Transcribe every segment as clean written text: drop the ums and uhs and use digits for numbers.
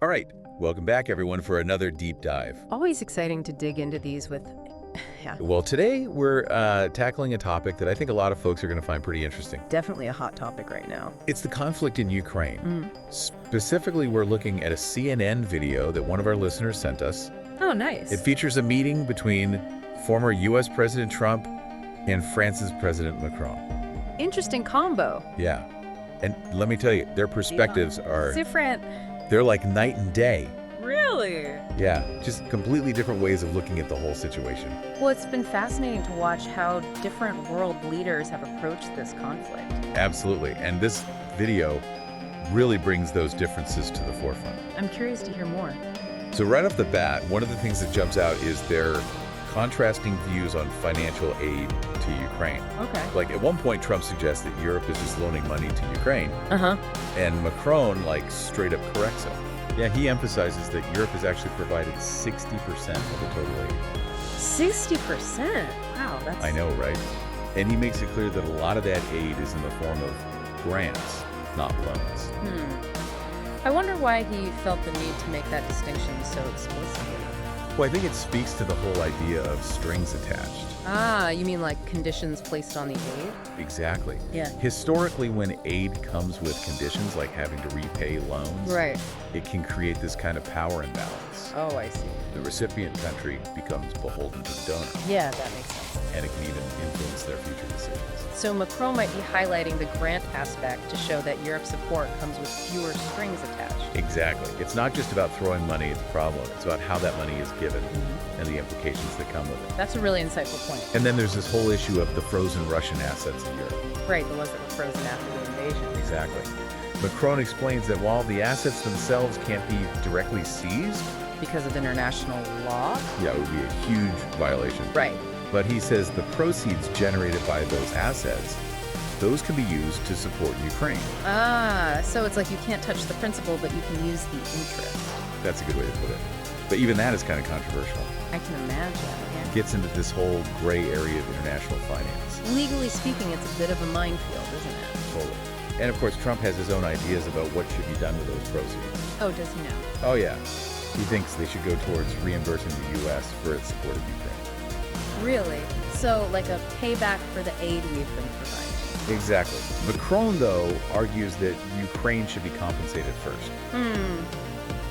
All right, welcome back everyone for another deep dive. Always exciting to dig into these with, yeah, Well, today we're tackling a topic that I think a lot of folks are going to find pretty interesting. definitely a hot topic right now. It's the conflict in Ukraine. Specifically, we're looking at a CNN video that one of our listeners sent us. Oh, nice. It features a meeting between former U.S. President Trump and France's President Macron. Interesting combo. Yeah, and let me tell you, their perspectives are, Different. they're like night and day. Really? Yeah, just completely different ways of looking at the whole situation. Well, it's been fascinating to watch how different world leaders have approached this conflict. Absolutely, and this video really brings those differences to the forefront. I'm curious to hear more. So right off the bat, one of the things that jumps out is their contrasting views on financial aid to Ukraine. Okay. Like at one point, Trump suggests that Europe is just loaning money to Ukraine, Uh-huh. and Macron like straight up corrects him. Yeah, he emphasizes that Europe has actually provided 60% of the total aid. 60%? Wow, that's... I know, right? And he makes it clear that a lot of that aid is in the form of grants, not loans. I wonder why he felt the need to make that distinction so explicitly. Well, I think it speaks to the whole idea of strings attached. Ah, you mean like conditions placed on the aid? Exactly. Yeah. Historically, when aid comes with conditions like having to repay loans, Right. it can create this kind of power imbalance. Oh, I see. The recipient country becomes beholden to the donor, Yeah, that makes sense. and it can even influence their future decisions. So Macron might be highlighting the grant aspect to show that Europe's support comes with fewer strings attached. Exactly. It's not just about throwing money at the problem. It's about how that money is given and the implications that come with it. That's a really insightful point. And then there's this whole issue of the frozen Russian assets in Europe. Right, the ones that were frozen after the invasion. Exactly. Macron explains that while the assets themselves can't be directly seized, Because of international law? yeah, it would be a huge violation. Right. But he says the proceeds generated by those assets, those can be used to support Ukraine. Ah, so it's like you can't touch the principal, but you can use the interest. That's a good way to put it. But even that is kind of controversial. I can imagine. It gets into this whole gray area of international finance. Legally speaking, it's a bit of a minefield, isn't it? Totally. And of course, Trump has his own ideas about what should be done with those proceeds. Oh, does he now? Oh, yeah. He thinks they should go towards reimbursing the U.S. for its support of Ukraine. Really? So, like a payback for the aid we've been providing. Exactly. Macron, though, argues that Ukraine should be compensated first.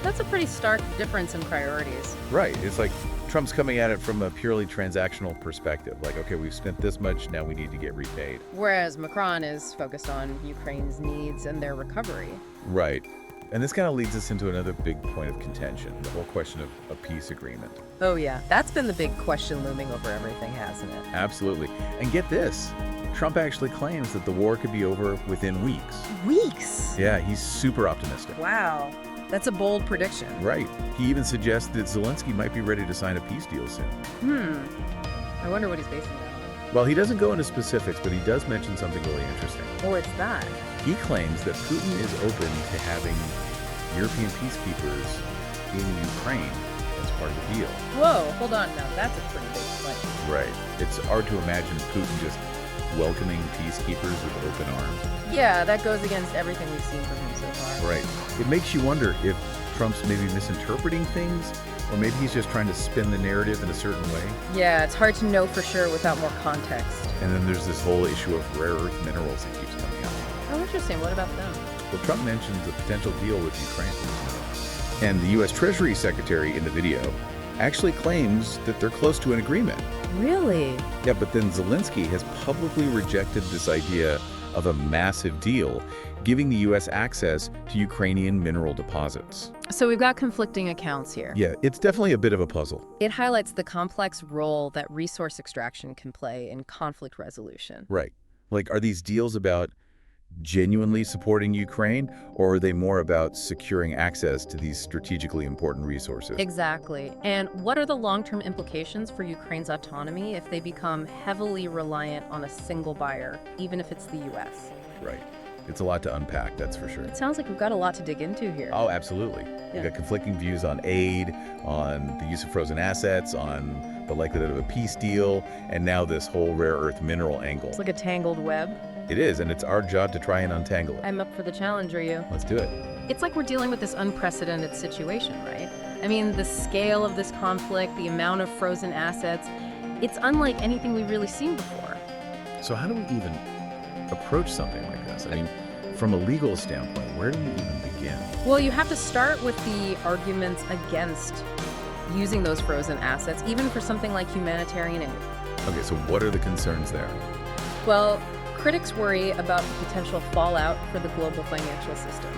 That's a pretty stark difference in priorities. Right. It's like Trump's coming at it from a purely transactional perspective. Like, okay, we've spent this much, now we need to get repaid. Whereas Macron is focused on Ukraine's needs and their recovery. Right. And this kind of leads us into another big point of contention, the whole question of a peace agreement. Oh yeah, that's been the big question looming over everything, hasn't it? Absolutely. And get this, Trump actually claims that the war could be over within weeks. Weeks? Yeah, he's super optimistic. Wow, that's a bold prediction. Right. He even suggests that Zelensky might be ready to sign a peace deal soon. I wonder what he's basing that on. Well, he doesn't go into specifics, but he does mention something really interesting. What's that? He claims that Putin is open to having European peacekeepers in Ukraine as part of the deal. Whoa, hold on now, that's a pretty big claim. Right. It's hard to imagine Putin just welcoming peacekeepers with open arms. Yeah, that goes against everything we've seen from him so far. Right. It makes you wonder if Trump's maybe misinterpreting things, or maybe he's just trying to spin the narrative in a certain way. Yeah, it's hard to know for sure without more context. And then there's this whole issue of rare earth minerals that keeps coming up. Oh, interesting. What about them? Well, Trump mentions a potential deal with Ukraine. And the U.S. Treasury Secretary in the video actually claims that they're close to an agreement. Really? Yeah, but then Zelensky has publicly rejected this idea of a massive deal, giving the U.S. access to Ukrainian mineral deposits. So we've got conflicting accounts here. Yeah, it's definitely a bit of a puzzle. It highlights the complex role that resource extraction can play in conflict resolution. Right. Like, are these deals about genuinely supporting Ukraine, or are they more about securing access to these strategically important resources? Exactly. And what are the long-term implications for Ukraine's autonomy if they become heavily reliant on a single buyer, even if it's the U.S.? Right. It's a lot to unpack, that's for sure. It sounds like we've got a lot to dig into here. Oh, absolutely. We've got conflicting views on aid, on the use of frozen assets, on the likelihood of a peace deal, and now this whole rare earth mineral angle. It's like a tangled web. It is, and it's our job to try and untangle it. I'm up for the challenge, are you? Let's do it. It's like we're dealing with this unprecedented situation, right? I mean, the scale of this conflict, the amount of frozen assets, it's unlike anything we've really seen before. So how do we even approach something like this? I mean, from a legal standpoint, where do we even begin? Well, you have to start with the arguments against using those frozen assets, even for something like humanitarian aid. Okay, so what are the concerns there? Well, critics worry about the potential fallout for the global financial system.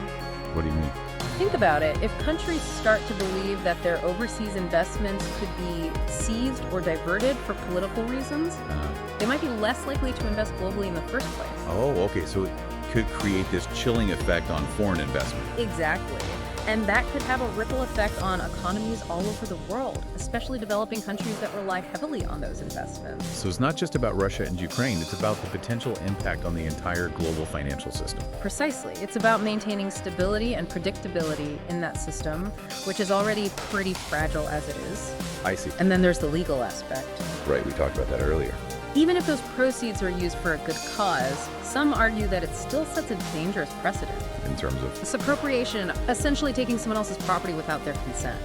What do you mean? Think about it. If countries start to believe that their overseas investments could be seized or diverted for political reasons, they might be less likely to invest globally in the first place. Oh, okay, so it could create this chilling effect on foreign investment. Exactly. And that could have a ripple effect on economies all over the world, especially developing countries that rely heavily on those investments. So it's not just about Russia and Ukraine, it's about the potential impact on the entire global financial system. Precisely. It's about maintaining stability and predictability in that system, which is already pretty fragile as it is. I see. And then there's the legal aspect. Right, we talked about that earlier. Even if those proceeds are used for a good cause, some argue that it still sets a dangerous precedent. In terms of, This appropriation, essentially taking someone else's property without their consent.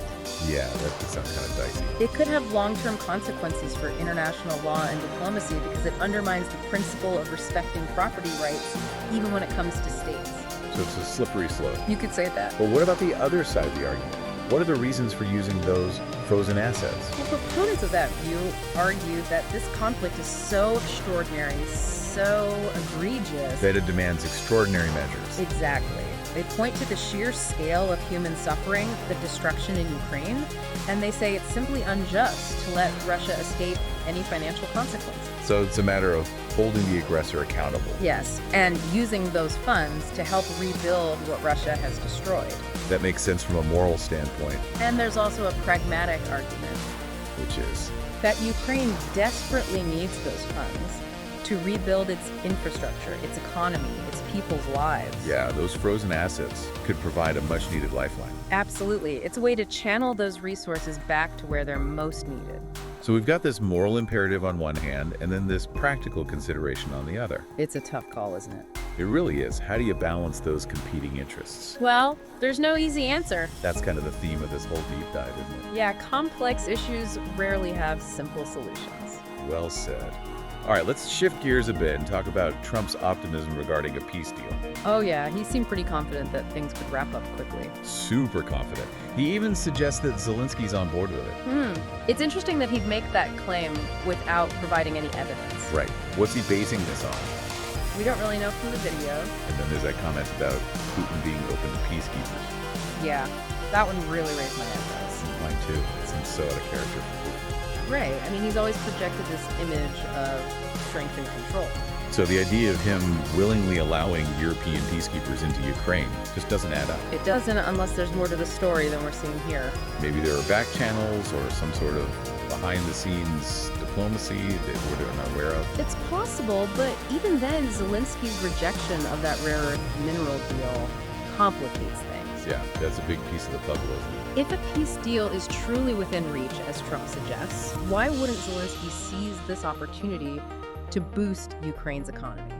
yeah, that sounds kind of dicey. It could have long-term consequences for international law and diplomacy because it undermines the principle of respecting property rights, even when it comes to states. So it's a slippery slope. You could say that. But what about the other side of the argument? What are the reasons for using those frozen assets? Well, proponents of that view argue that this conflict is so extraordinary, so egregious. That it demands extraordinary measures. Exactly. They point to the sheer scale of human suffering, the destruction in Ukraine, and they say it's simply unjust to let Russia escape any financial consequences. So it's a matter of holding the aggressor accountable. Yes, and using those funds to help rebuild what Russia has destroyed. That makes sense from a moral standpoint, And there's also a pragmatic argument which is, that Ukraine desperately needs those funds to rebuild its infrastructure, its economy, its people's lives. yeah, those frozen assets could provide a much-needed lifeline. Absolutely. It's a way to channel those resources back to where they're most needed. So we've got this moral imperative on one hand, and then this practical consideration on the other. It's a tough call, isn't it? It really is. How do you balance those competing interests? Well, there's no easy answer. That's kind of the theme of this whole deep dive, isn't it? Yeah, complex issues rarely have simple solutions. Well said. All right, let's shift gears a bit and talk about Trump's optimism regarding a peace deal. Oh yeah, he seemed pretty confident that things could wrap up quickly. Super confident. He even suggests that Zelensky's on board with it. It's interesting that he'd make that claim without providing any evidence. Right. What's he basing this on? We don't really know from the video. And then there's that comment about Putin being open to peacekeepers. Yeah, that one really raised my eyebrows. Mine too. It seems so out of character for Putin. Right, I mean, he's always projected this image of strength and control. So the idea of him willingly allowing European peacekeepers into Ukraine just doesn't add up. It doesn't unless there's more to the story than we're seeing here. Maybe there are back channels or some sort of behind-the-scenes diplomacy that we're unaware of. It's possible, but even then, Zelensky's rejection of that rare earth mineral deal complicates things. Yeah, that's a big piece of the puzzle, isn't it? If a peace deal is truly within reach, as Trump suggests, why wouldn't Zelensky seize this opportunity to boost Ukraine's economy?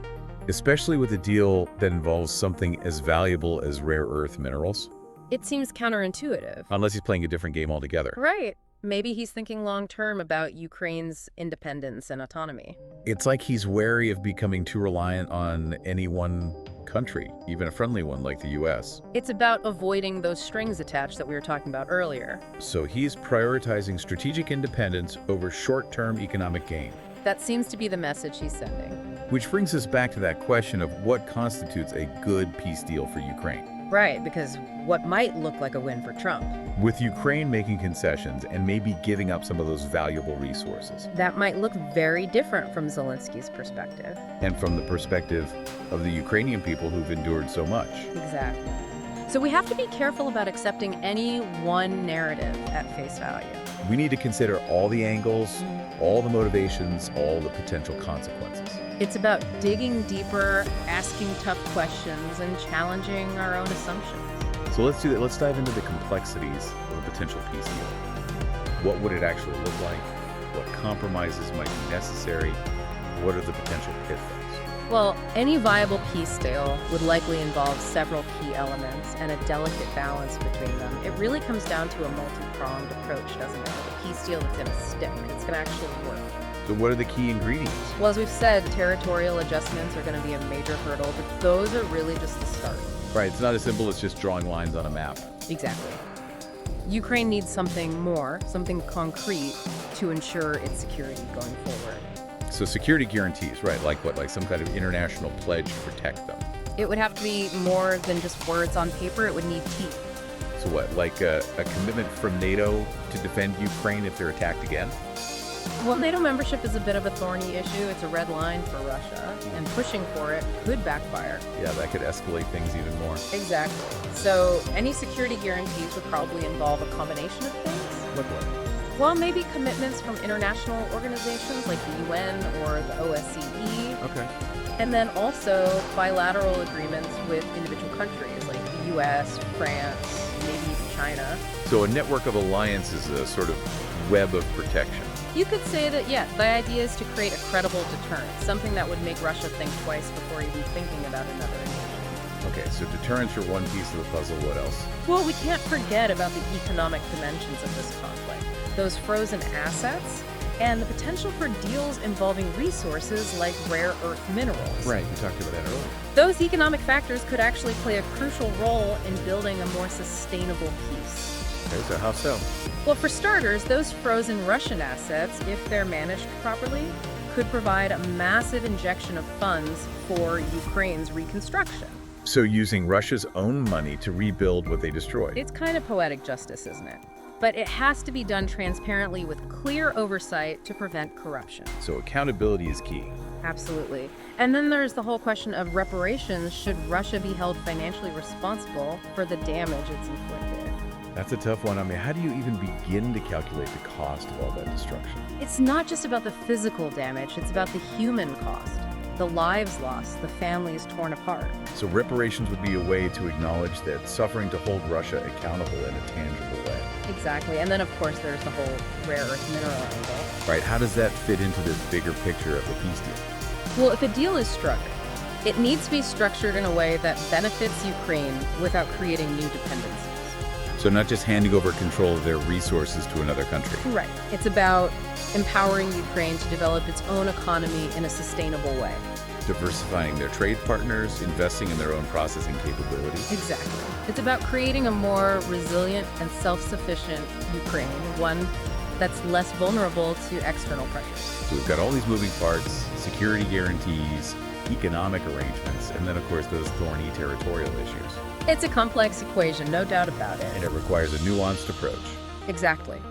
Especially with a deal that involves something as valuable as rare earth minerals. It seems counterintuitive. Unless he's playing a different game altogether. Right. Maybe he's thinking long-term about Ukraine's independence and autonomy. It's like he's wary of becoming too reliant on any one country, even a friendly one like the US. It's about avoiding those strings attached that we were talking about earlier. So he's prioritizing strategic independence over short-term economic gain. That seems to be the message he's sending. Which brings us back to that question of what constitutes a good peace deal for Ukraine. Right, because what might look like a win for Trump, With Ukraine making concessions and maybe giving up some of those valuable resources. that might look very different from Zelensky's perspective. And from the perspective of the Ukrainian people who've endured so much. Exactly. So we have to be careful about accepting any one narrative at face value. We need to consider all the angles, all the motivations, all the potential consequences. It's about digging deeper, asking tough questions, and challenging our own assumptions. So let's do that. Let's dive into the complexities of a potential peace deal. What would it actually look like? What compromises might be necessary? What are the potential pitfalls? Well, any viable peace deal would likely involve several key elements and a delicate balance between them. It really comes down to a multi-pronged approach, doesn't it? A peace deal that's going to stick. It's going to actually work. So what are the key ingredients? Well, as we've said, territorial adjustments are going to be a major hurdle, but those are really just the start. Right, it's not as simple as just drawing lines on a map. Exactly. Ukraine needs something more, something concrete, to ensure its security going forward. So security guarantees, right, like what? Like some kind of international pledge to protect them. It would have to be more than just words on paper. It would need teeth. So what, like a commitment from NATO to defend Ukraine if they're attacked again? Well, NATO membership is a bit of a thorny issue. It's a red line for Russia, and pushing for it could backfire. Yeah, that could escalate things even more. Exactly. So any security guarantees would probably involve a combination of things. Look what? Well, maybe commitments from international organizations like the UN or the OSCE. Okay. And then also bilateral agreements with individual countries like the US, France, maybe even China. So a network of alliances is a sort of web of protection. You could say that, yeah, the idea is to create a credible deterrent, something that would make Russia think twice before even thinking about another invasion. Okay, so deterrence are one piece of the puzzle. What else? Well, we can't forget about the economic dimensions of this conflict, those frozen assets, and the potential for deals involving resources like rare earth minerals. Right, we talked about that earlier. Those economic factors could actually play a crucial role in building a more sustainable peace. Okay, so how so? Well, for starters, those frozen Russian assets, if they're managed properly, could provide a massive injection of funds for Ukraine's reconstruction. So using Russia's own money to rebuild what they destroyed. It's kind of poetic justice, isn't it? But it has to be done transparently with clear oversight to prevent corruption. So accountability is key. Absolutely. And then there's the whole question of reparations. Should Russia be held financially responsible for the damage it's inflicted? That's a tough one. I mean, how do you even begin to calculate the cost of all that destruction? It's not just about the physical damage, it's about the human cost. The lives lost, the families torn apart. So reparations would be a way to acknowledge that suffering to hold Russia accountable in a tangible way. Exactly. And then, of course, there's the whole rare earth mineral angle. Right, how does that fit into this bigger picture of the peace deal? Well, if a deal is struck, it needs to be structured in a way that benefits Ukraine without creating new dependencies. So not just handing over control of their resources to another country. Right. It's about empowering Ukraine to develop its own economy in a sustainable way. Diversifying their trade partners, investing in their own processing capabilities. Exactly. It's about creating a more resilient and self-sufficient Ukraine, one that's less vulnerable to external pressures. So we've got all these moving parts, security guarantees, economic arrangements, and then of course those thorny territorial issues. It's a complex equation, no doubt about it. And it requires a nuanced approach. Exactly.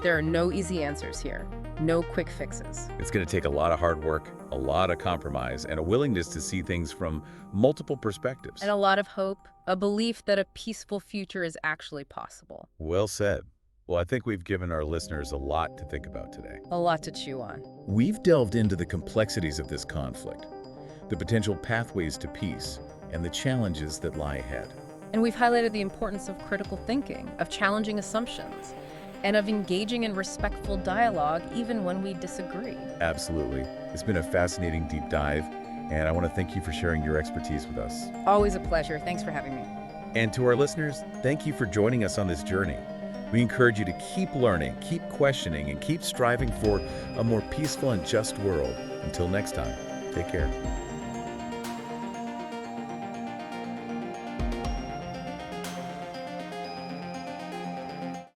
There are no easy answers here, no quick fixes. It's going to take a lot of hard work, a lot of compromise, and a willingness to see things from multiple perspectives. And a lot of hope, a belief that a peaceful future is actually possible. Well said. Well, I think we've given our listeners a lot to think about today. A lot to chew on. We've delved into the complexities of this conflict, the potential pathways to peace, and the challenges that lie ahead. And we've highlighted the importance of critical thinking, of challenging assumptions, and of engaging in respectful dialogue even when we disagree. Absolutely. It's been a fascinating deep dive, and I want to thank you for sharing your expertise with us. Always a pleasure. Thanks for having me. And to our listeners, thank you for joining us on this journey. We encourage you to keep learning, keep questioning, and keep striving for a more peaceful and just world. Until next time, take care.